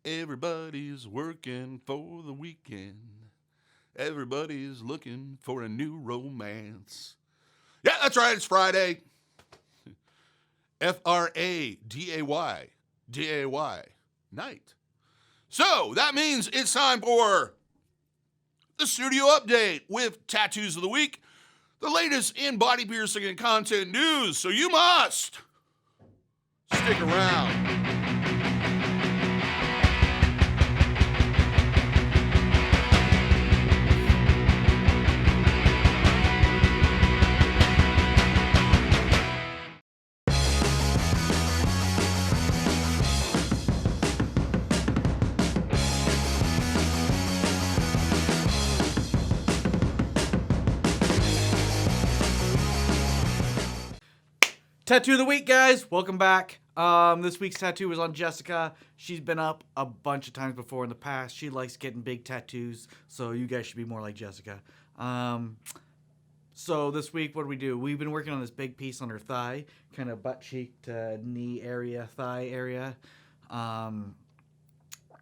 Everybody's working for the weekend. Everybody's looking for a new romance. Yeah, that's right. It's Friday. Friday. Day. Night. So that means it's time for the studio update with Tattoos of the Week, the latest in body piercing and content news. So you must stick around. Tattoo of the week, guys. Welcome back. This week's tattoo was on Jessica. She's been up a bunch of times before in the past. She likes getting big tattoos, so you guys should be more like Jessica. So this week, what do we do? We've been working on this big piece on her thigh, kind of butt cheek to knee area, thigh area.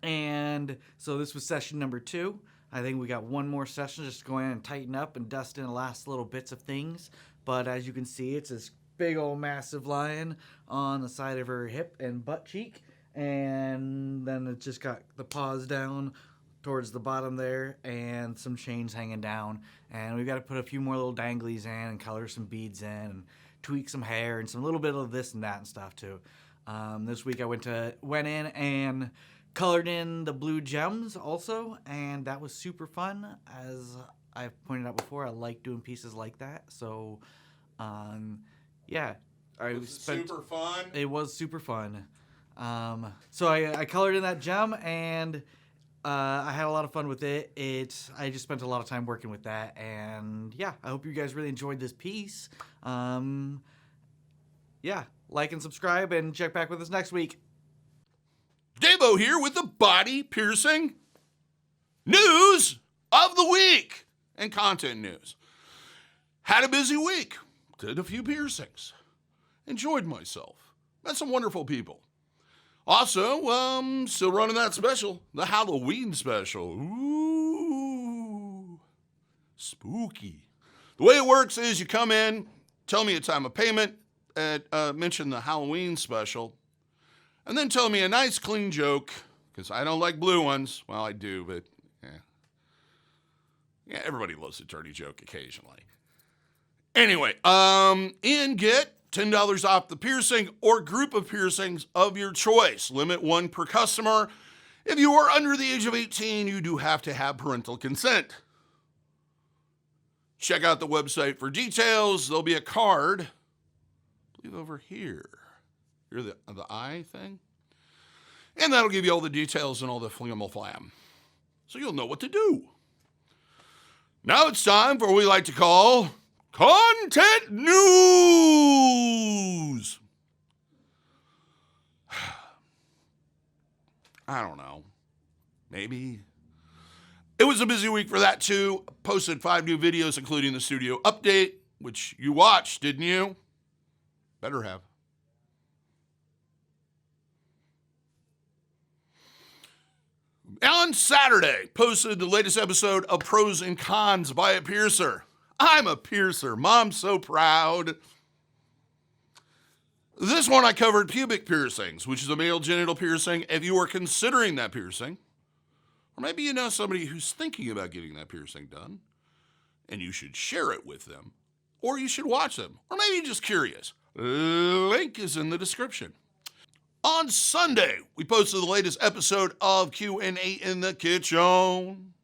And so this was session number 2. I think we got one more session just to go in and tighten up and dust in the last little bits of things. But as you can see, it's this big old massive lion on the side of her hip and butt cheek, and then it just got the paws down towards the bottom there and some chains hanging down, and we've got to put a few more little danglies in and color some beads in and tweak some hair and some little bit of this and that and stuff too. This week I went in and colored in the blue gems also, and that was super fun. As I've pointed out before, I like doing pieces like that, so yeah, Super fun. It was super fun. So I colored in that gem, and I had a lot of fun with it. I just spent a lot of time working with that, and yeah, I hope you guys really enjoyed this piece. Yeah, like and subscribe, and check back with us next week. DaVo here with the body piercing news of the week and content news. Had a busy week. Did a few piercings. Enjoyed myself. Met some wonderful people. Also, still running that special, the Halloween special. Ooh, spooky. The way it works is you come in, tell me a time of payment, mention the Halloween special, and then tell me a nice clean joke, because I don't like blue ones. Well, I do, but yeah, everybody loves a dirty joke occasionally. Anyway, and get $10 off the piercing or group of piercings of your choice. Limit 1 per customer. If you are under the age of 18, you do have to have parental consent. Check out the website for details. There'll be a card, I believe over here. Here's the eye thing. And that'll give you all the details and all the flam. So you'll know what to do. Now it's time for what we like to call content news. I don't know. Maybe. It was a busy week for that too. Posted 5 new videos, including the studio update, which you watched, didn't you? Better have. On Saturday, posted the latest episode of Pros and Cons by a Piercer. I'm a piercer. Mom's so proud. This one I covered pubic piercings, which is a male genital piercing. If you are considering that piercing, or maybe you know somebody who's thinking about getting that piercing done, and you should share it with them, or you should watch them, or maybe you're just curious. Link is in the description. On Sunday, we posted the latest episode of Q&A in the Kitchen.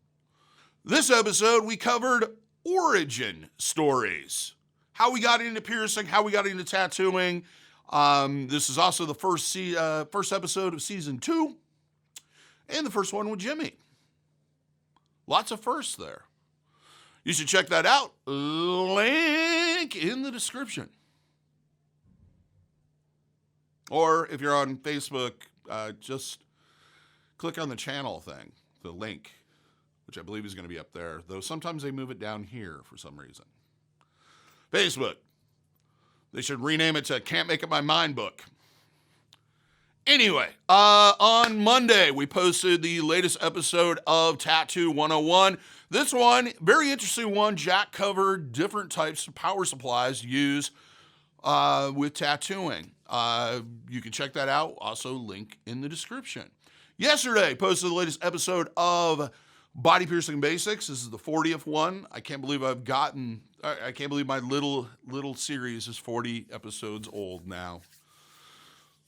This episode, we covered origin stories. How we got into piercing, how we got into tattooing. This is also the first episode of season 2, and the first one with Jimmy. Lots of firsts there. You should check that out. Link in the description. Or if you're on Facebook, just click on the channel thing, the link, which I believe is going to be up there, though sometimes they move it down here for some reason. Facebook. They should rename it to Can't Make Up My Mind Book. Anyway, on Monday, we posted the latest episode of Tattoo 101. This one, very interesting one. Jack covered different types of power supplies used with tattooing. You can check that out. Also, link in the description. Yesterday, posted the latest episode of Body Piercing Basics. This is the 40th one. I can't believe I can't believe my little series is 40 episodes old now.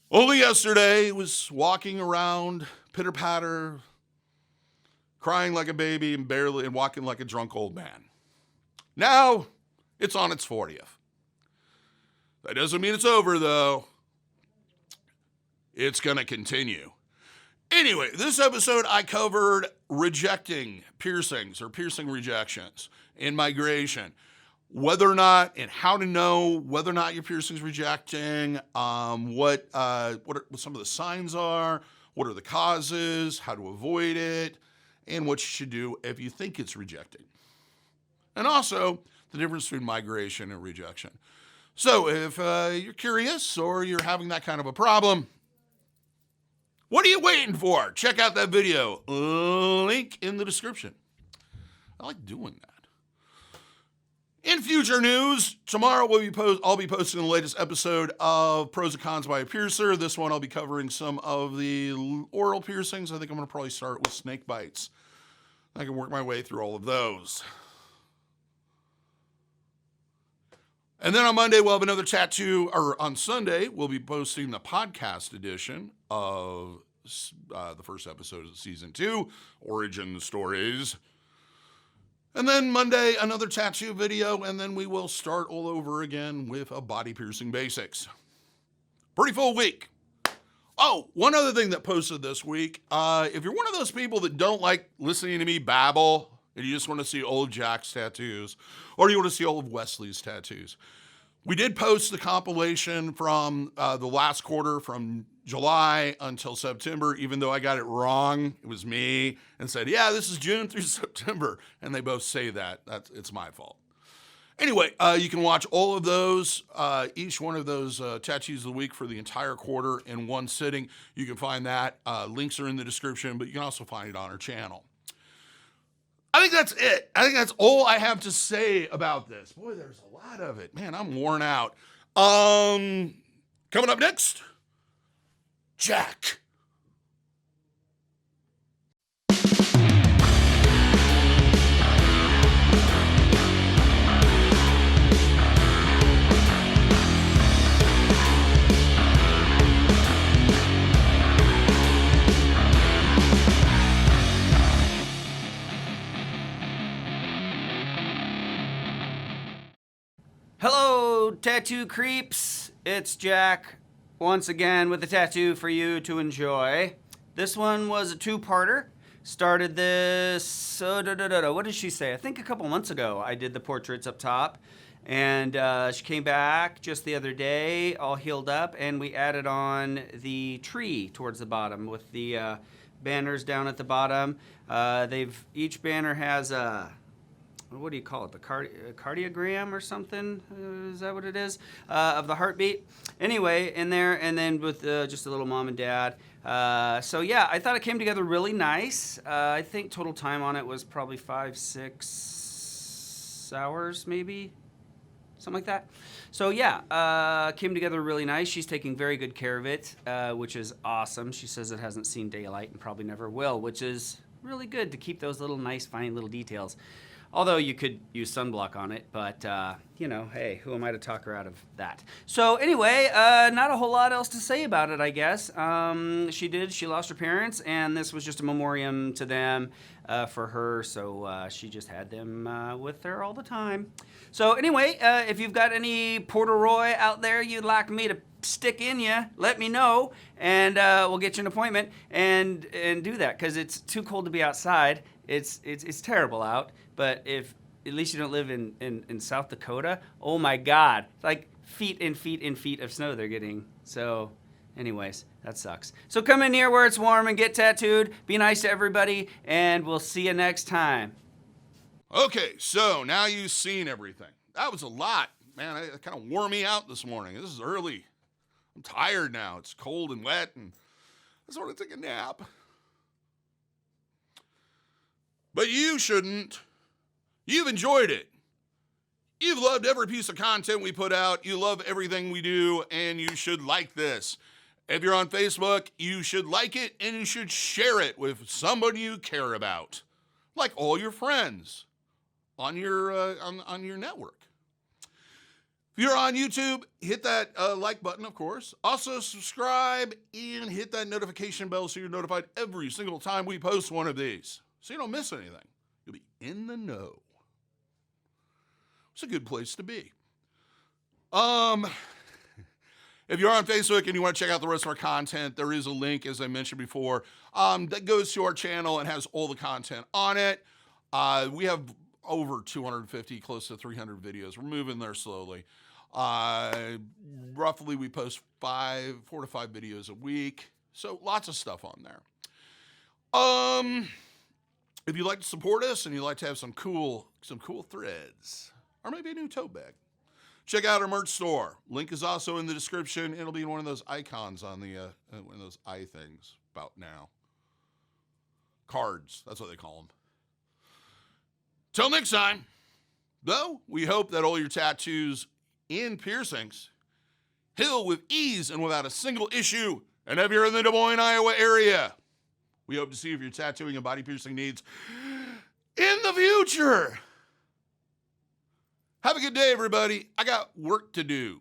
Only yesterday was walking around, pitter-patter, crying like a baby and walking like a drunk old man. Now, it's on its 40th. That doesn't mean it's over, though. It's going to continue. Anyway, this episode I covered rejecting piercings or piercing rejections in migration. Whether or not and how to know whether or not your piercing's rejecting, what some of the signs are, what are the causes, how to avoid it, and what you should do if you think it's rejecting. And also, the difference between migration and rejection. So, if you're curious or you're having that kind of a problem, what are you waiting for? Check out that video. Link in the description. I like doing that. In future news, tomorrow I'll be posting the latest episode of Pros and Cons by a Piercer. This one I'll be covering some of the oral piercings. I think I'm going to probably start with snake bites. I can work my way through all of those. And then on Monday, we'll have another tattoo, or on Sunday, we'll be posting the podcast edition of the first episode of Season 2, Origin Stories. And then Monday, another tattoo video, and then we will start all over again with a Body Piercing Basics. Pretty full week. Oh, one other thing that posted this week, if you're one of those people that don't like listening to me babble, and you just want to see old Jack's tattoos, or you want to see all of Wesley's tattoos, we did post the compilation from the last quarter from July until September, even though I got it wrong. It was me and said, yeah, this is June through September. And they both say that. It's my fault. Anyway, you can watch all of those, each one of those tattoos of the week for the entire quarter in one sitting. You can find that. Links are in the description, but you can also find it on our channel. I think that's it. I think that's all I have to say about this. Boy, there's a lot of it. Man, I'm worn out. Coming up next, Jack. Hello, tattoo creeps. It's Jack once again with a tattoo for you to enjoy. This one was a two-parter. Started this, what did she say? I think a couple months ago I did the portraits up top. And she came back just the other day, all healed up, and we added on the tree towards the bottom with the banners down at the bottom. Each banner has a, what do you call it, the cardiogram or something? Is that what it is? Of the heartbeat. Anyway, in there, and then with just a little mom and dad. So yeah, I thought it came together really nice. I think total time on it was probably 5-6 hours, maybe, something like that. So yeah, came together really nice. She's taking very good care of it, which is awesome. She says it hasn't seen daylight and probably never will, which is really good to keep those little nice, fine little details. Although you could use sunblock on it, but, you know, hey, who am I to talk her out of that? So anyway, not a whole lot else to say about it, I guess. She lost her parents, and this was just a memoriam to them for her, so she just had them with her all the time. So anyway, if you've got any Portoroy out there you'd like me to stick in you, let me know, and we'll get you an appointment and do that, because it's too cold to be outside. It's terrible out. But if at least you don't live in South Dakota, oh my God, like feet and feet and feet of snow they're getting. So anyways, that sucks. So come in here where it's warm and get tattooed. Be nice to everybody, and we'll see you next time. Okay, so now you've seen everything. That was a lot. Man, it kind of wore me out this morning. This is early. I'm tired now. It's cold and wet, and just want to take a nap. But you shouldn't. You've enjoyed it. You've loved every piece of content we put out. You love everything we do, and you should like this. If you're on Facebook, you should like it, and you should share it with somebody you care about, like all your friends on your on your network. If you're on YouTube, hit that like button, of course. Also, subscribe and hit that notification bell so you're notified every single time we post one of these, so you don't miss anything. You'll be in the know. It's a good place to be. If you're on Facebook and you want to check out the rest of our content, there is a link, as I mentioned before, that goes to our channel and has all the content on it. We have over 250, close to 300 videos. We're moving there slowly. Roughly, we post 4 to 5 videos a week. So lots of stuff on there. If you'd like to support us and you'd like to have some cool threads, or maybe a new tote bag, check out our merch store. Link is also in the description. It'll be in one of those icons on the one of those eye things about now. Cards, that's what they call them. Till next time, though, we hope that all your tattoos and piercings heal with ease and without a single issue. And if you're in the Des Moines, Iowa area, we hope to see you for your tattooing and body piercing needs in the future. Have a good day, everybody. I got work to do.